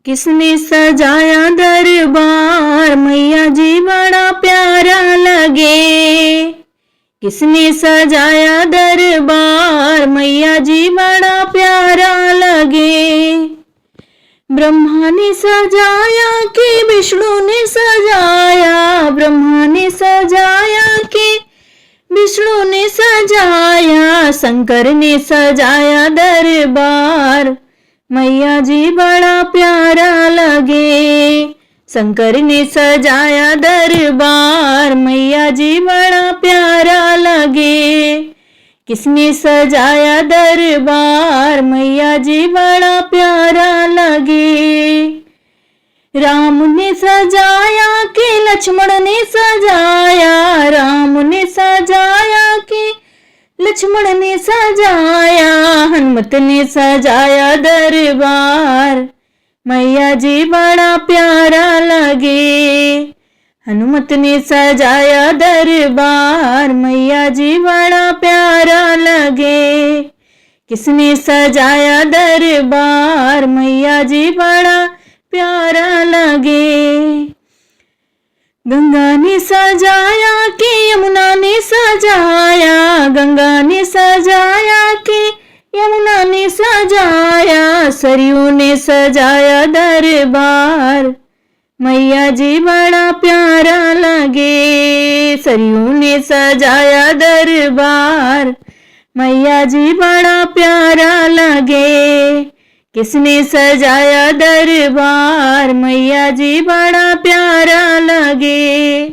किसने सजाया दरबार, मैया जी बड़ा प्यारा लगे। किसने सजाया दरबार, मैया जी बड़ा प्यारा लगे। ब्रह्मा ने सजाया कि विष्णु ने सजाया, ब्रह्मा ने सजाया कि विष्णु ने सजाया, शंकर ने सजाया दरबार, मैया जी बड़ा प्यारा लगे। शंकर ने सजाया दरबार, मैया जी बड़ा प्यारा लगे। किसने सजाया दरबार, मैया जी बड़ा प्यारा लगे। राम ने सजाया कि लक्ष्मण ने सजाया, राम ने सजाया कि लक्ष्मण ने सजाया, हनुमत ने सजाया दरबार, मैया जी बड़ा प्यारा लगे। हनुमत ने सजाया दरबार, मैया जी बड़ा प्यारा लगे। किसने सजाया दरबार, मैया जी बड़ा प्यारा लगे। गंगा ने सजाया कि यमुना ने सजाया, गंगा ने सजाया कि यमुना ने सजाया, सरयू ने सजाया दरबार, मैया जी बड़ा प्यारा लगे। सरयू ने सजाया दरबार, मैया जी बड़ा प्यारा लगे। किसने सजाया दरबार, मैया जी बड़ा प्यारा लगे।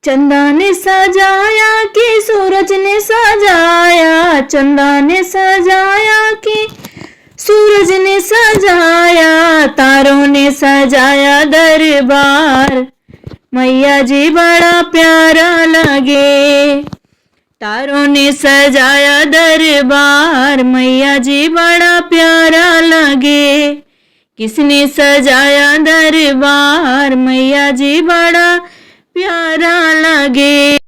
चंदा ने सजाया कि सूरज ने सजाया, चंदा ने सजाया कि सूरज ने सजाया, तारों ने सजाया दरबार, मैया जी बड़ा प्यारा लगे। तारों ने सजाया दरबार, मैया जी बड़ा प्यारा लगे। किसने सजाया दरबार, मैया जी बड़ा प्यारा लगे।